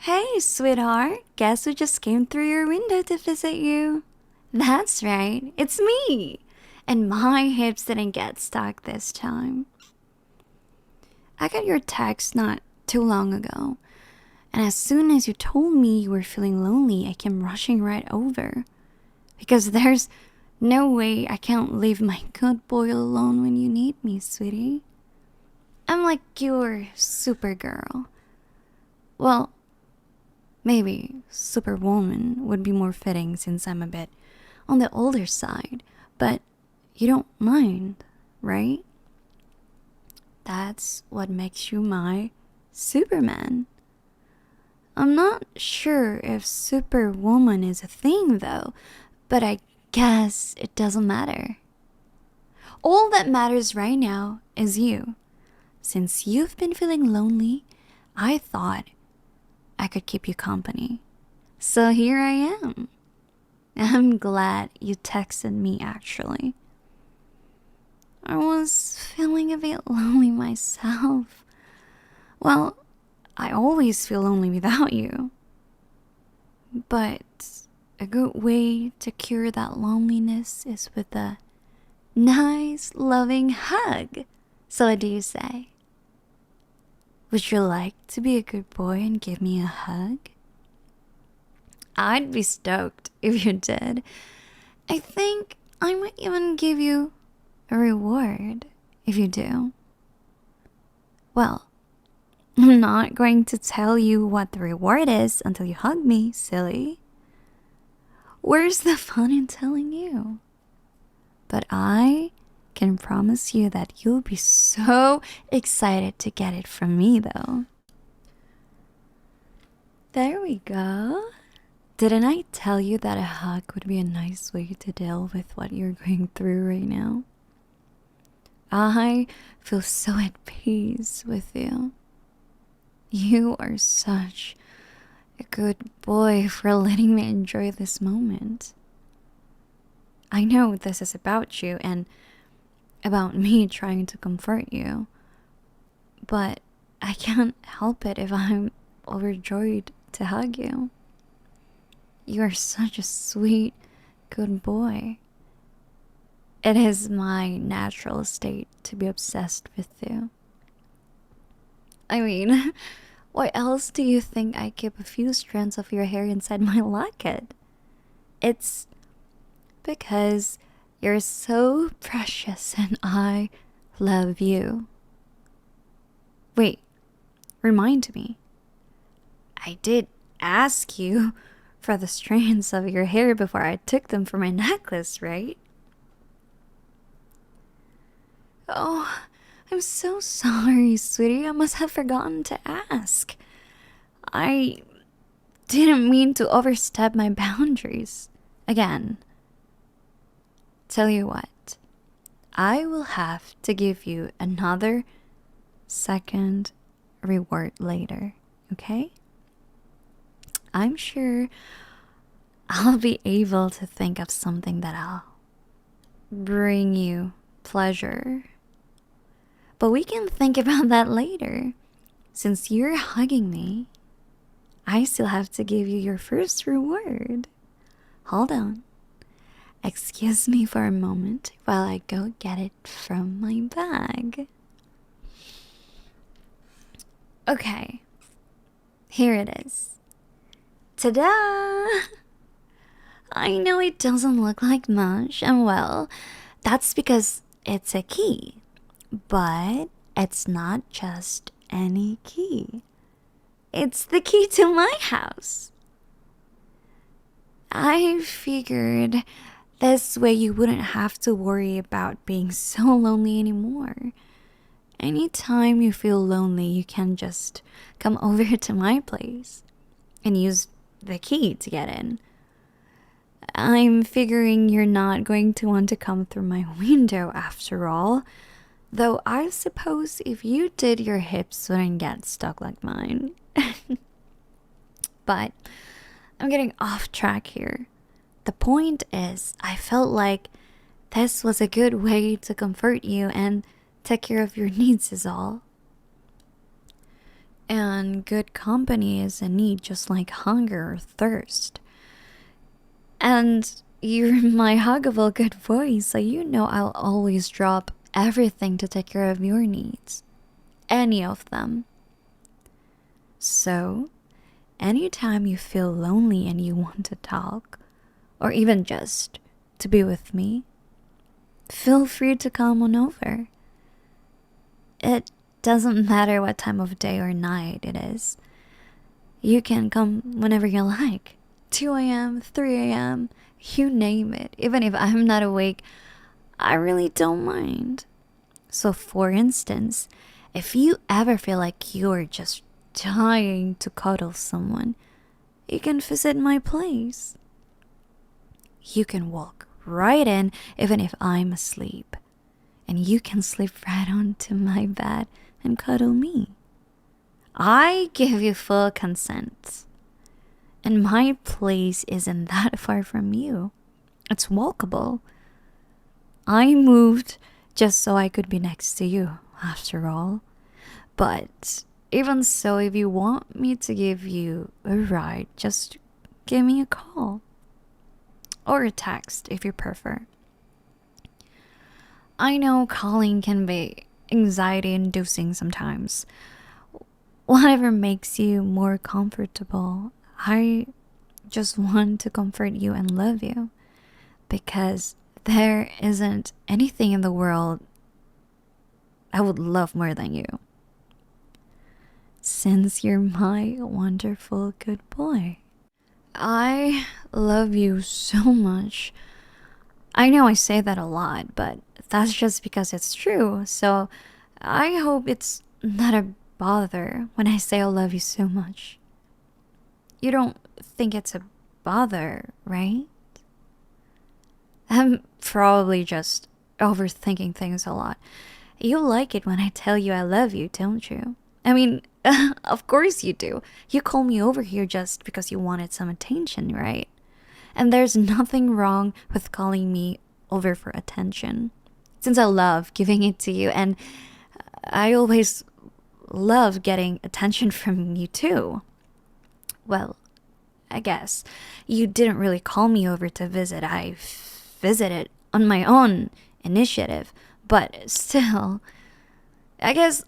Hey, sweetheart. Guess who just came through your window to visit you? That's right, it's me. And my hips didn't get stuck this time. I got your text not too long ago, and as soon as you told me you were feeling lonely, I came rushing right over. Because there's no way I can't leave my good boy alone when you need me, sweetie. I'm like your Supergirl. Well, maybe Superwoman would be more fitting since I'm a bit on the older side, but you don't mind, right? That's what makes you my Superman. I'm not sure if Superwoman is a thing though, but I guess it doesn't matter. All that matters right now is you. Since you've been feeling lonely, I thought I could keep you company. So here I am. I'm glad you texted me actually. I was feeling a bit lonely myself. Well, I always feel lonely without you. But a good way to cure that loneliness is with a nice, loving hug. So what do you say? Would you like to be a good boy and give me a hug? I'd be stoked if you did. I think I might even give you a reward if you do. Well, I'm not going to tell you what the reward is until you hug me, silly. Where's the fun in telling you? But I can promise you that you'll be so excited to get it from me, though. There we go. Didn't I tell you that a hug would be a nice way to deal with what you're going through right now? I feel so at peace with you. You are such a good boy for letting me enjoy this moment. I know this is about you and about me trying to comfort you, but I can't help it if I'm overjoyed to hug you. You are such a sweet, good boy. It is my natural state to be obsessed with you. I mean, why else do you think I keep a few strands of your hair inside my locket? It's because you're so precious and I love you. Wait, remind me. I did ask you for the strands of your hair before I took them for my necklace, right? Oh, I'm so sorry, sweetie. I must have forgotten to ask. I didn't mean to overstep my boundaries. Again, tell you what, I will have to give you another second reward later, okay? I'm sure I'll be able to think of something that'll bring you pleasure. But we can think about that later. Since you're hugging me, I still have to give you your first reward. Hold on. Excuse me for a moment while I go get it from my bag. Okay, here it is. Ta-da! I know it doesn't look like much, and well, that's because it's a key. But it's not just any key. It's the key to my house. I figured this way you wouldn't have to worry about being so lonely anymore. Anytime you feel lonely, you can just come over to my place and use the key to get in. I'm figuring you're not going to want to come through my window after all. Though I suppose if you did, your hips wouldn't get stuck like mine. But I'm getting off track here. The point is, I felt like this was a good way to comfort you and take care of your needs is all. And good company is a need just like hunger or thirst. And you're my huggable good boy, so you know I'll always drop everything to take care of your needs. Any of them. So, anytime you feel lonely and you want to talk, or even just to be with me, feel free to come on over. It doesn't matter what time of day or night it is. You can come whenever you like. 2 a.m., 3 a.m., you name it. Even if I'm not awake, I really don't mind. So, for instance, if you ever feel like you're just dying to cuddle someone, you can visit my place. You can walk right in even if I'm asleep. And you can sleep right onto my bed and cuddle me. I give you full consent. And my place isn't that far from you. It's walkable. I moved just so I could be next to you, after all. But even so, if you want me to give you a ride, just give me a call. Or a text if you prefer. I know calling can be anxiety inducing sometimes. Whatever makes you more comfortable, I just want to comfort you and love you. Because there isn't anything in the world I would love more than you. Since you're my wonderful good boy. I love you so much. I know I say that a lot, but that's just because it's true. So I hope it's not a bother when I say I love you so much. You don't think it's a bother, right? I'm probably just overthinking things a lot. You like it when I tell you I love you, don't you? I mean, of course you do. You call me over here just because you wanted some attention, right? And there's nothing wrong with calling me over for attention. Since I love giving it to you, and I always love getting attention from you too. Well, I guess you didn't really call me over to visit. I visited on my own initiative. But still, I guess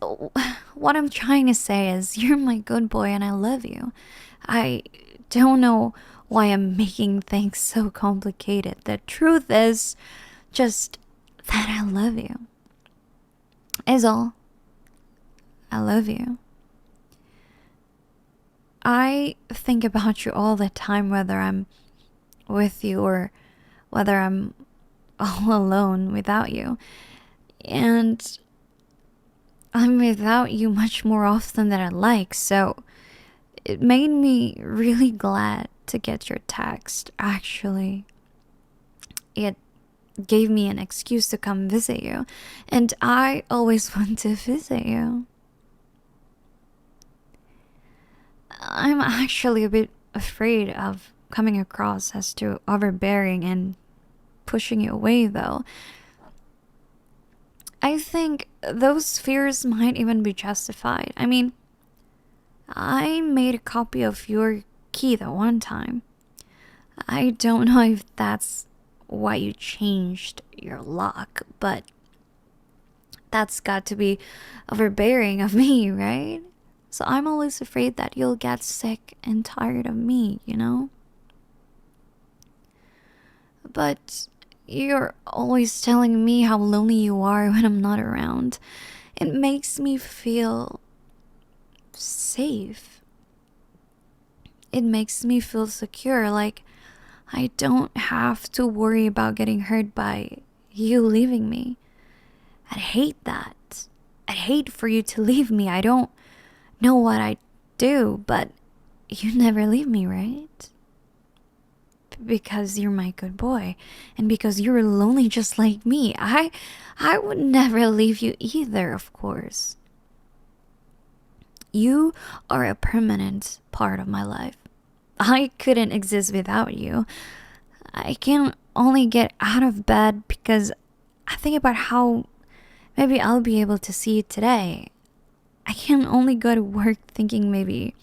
what I'm trying to say is you're my good boy and I love you. I don't know why I'm making things so complicated. The truth is just that I love you. Is all. I love you. I think about you all the time, whether I'm with you or whether I'm all alone without you. And I'm without you much more often than I'd like, so it made me really glad to get your text, actually. It gave me an excuse to come visit you, and I always want to visit you. I'm actually a bit afraid of coming across as too overbearing and pushing you away, though. I think those fears might even be justified. I mean, I made a copy of your key that one time. I don't know if that's why you changed your lock, but that's got to be overbearing of me, right? So I'm always afraid that you'll get sick and tired of me, you know? But you're always telling me how lonely you are when I'm not around. It makes me feel safe. It makes me feel secure, like I don't have to worry about getting hurt by you leaving me. I'd hate that. I'd hate for you to leave me. I don't know what I'd do, but you never leave me, right? Because you're my good boy, and because you're lonely just like me. I would never leave you either, of course. You are a permanent part of my life. I couldn't exist without you. I can only get out of bed because I think about how maybe I'll be able to see you today. I can only go to work thinking maybe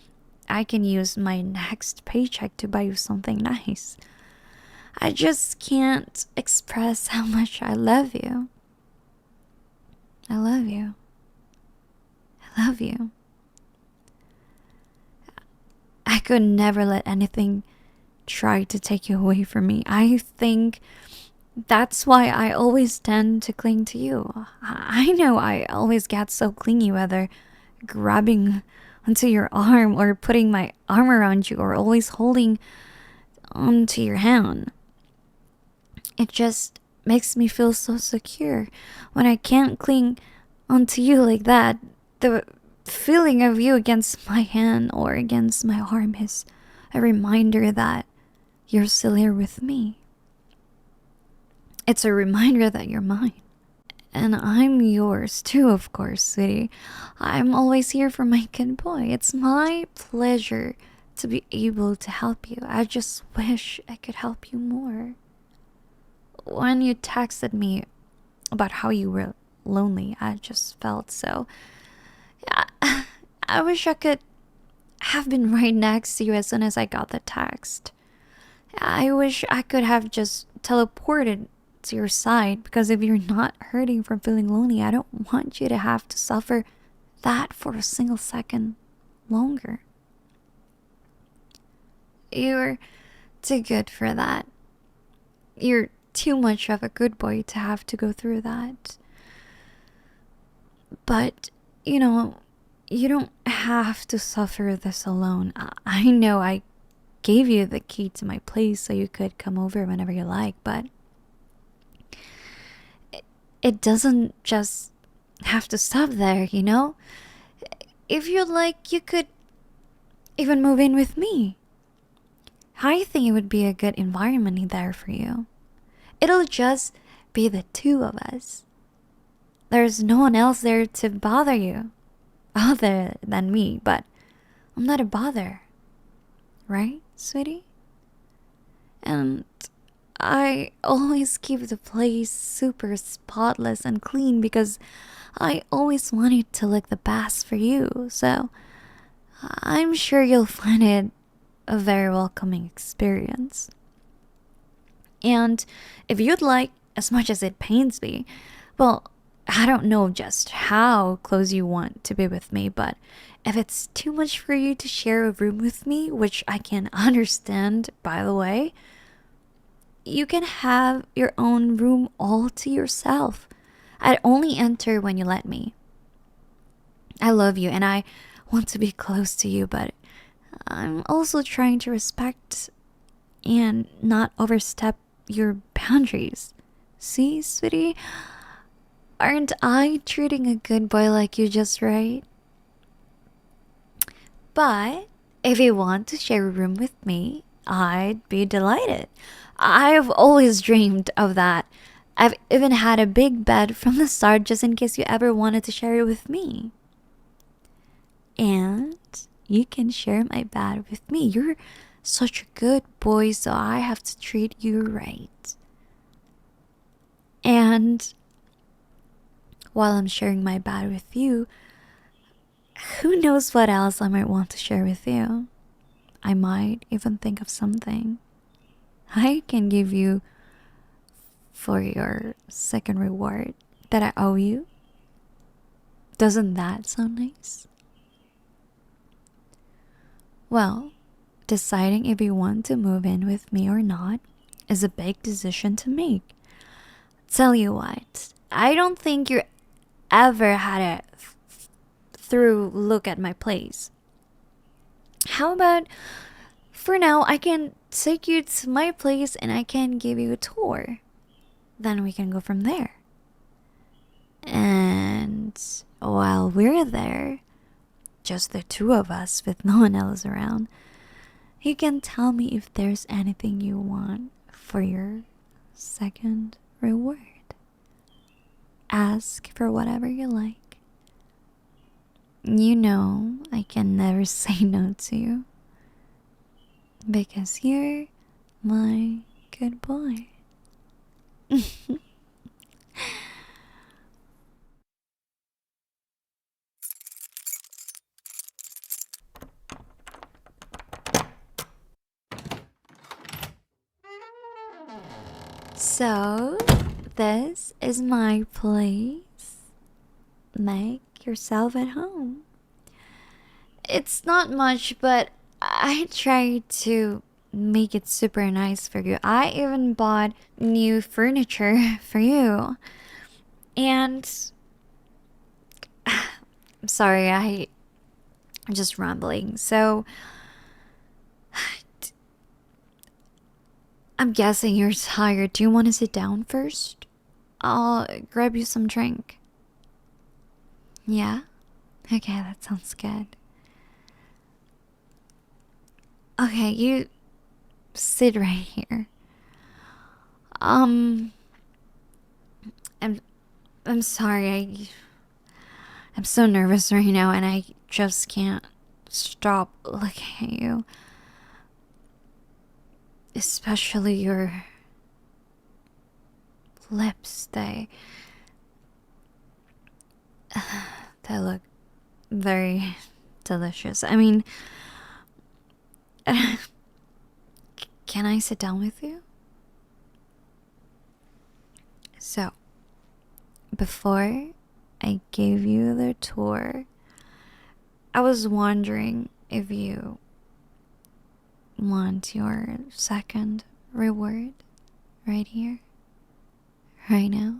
I can use my next paycheck to buy you something nice. I just can't express how much I love you. I love you. I love you. I could never let anything try to take you away from me. I think that's why I always tend to cling to you. I know I always get so clingy, whether grabbing onto your arm or putting my arm around you or always holding onto your hand. It just makes me feel so secure when I can't cling onto you like that. The feeling of you against my hand or against my arm is a reminder that you're still here with me. It's a reminder that you're mine. And I'm yours too, of course, sweetie. I'm always here for my good boy. It's my pleasure to be able to help you. I just wish I could help you more. When you texted me about how you were lonely, I just felt so. I wish I could have been right next to you as soon as I got the text. I wish I could have just teleported to your side, because if you're not hurting from feeling lonely, I don't want you to have to suffer that for a single second longer. You're too good for that. You're too much of a good boy to have to go through that. But, you know, you don't have to suffer this alone. I know I gave you the key to my place so you could come over whenever you like, but it doesn't just have to stop there, you know? If you'd like, you could even move in with me. I think it would be a good environment there for you. It'll just be the two of us. There's no one else there to bother you other than me, but I'm not a bother. Right, sweetie? And I always keep the place super spotless and clean because I always want it to look the best for you. So I'm sure you'll find it a very welcoming experience. And if you'd like, as much as it pains me, well, I don't know just how close you want to be with me, but if it's too much for you to share a room with me, which I can understand, by the way, you can have your own room all to yourself. I'd only enter when you let me. I love you and I want to be close to you, but I'm also trying to respect and not overstep your boundaries. See, sweetie? Aren't I treating a good boy like you just right? But if you want to share a room with me, I'd be delighted. I've always dreamed of that. I've even had a big bed from the start just in case you ever wanted to share it with me. And you can share my bed with me. You're such a good boy, so I have to treat you right. And while I'm sharing my bed with you, who knows what else I might want to share with you? I might even think of something I can give you for your second reward that I owe you. Doesn't that sound nice? Well, deciding if you want to move in with me or not is a big decision to make. Tell you what, I don't think you ever had a through look at my place. How about for now I can take you to my place and I can give you a tour. Then we can go from there. And while we're there, just the two of us with no one else around, you can tell me if there's anything you want for your second reward. Ask for whatever you like. You know I can never say no to you, because you're my good boy. So, this is my place. Make yourself at home. It's not much, but I tried to make it super nice for you. I even bought new furniture for you. And I'm sorry, I'm just rambling. So, I'm guessing you're tired. Do you want to sit down first? I'll grab you some drink. Yeah? Okay, that sounds good. Okay, you sit right here. Um, I'm I'm sorry. I'm so nervous right now and I just can't stop looking at you. Especially your lips. They look very delicious. I mean, can I sit down with you? So, before I gave you the tour, I was wondering if you want your second reward right here, right now.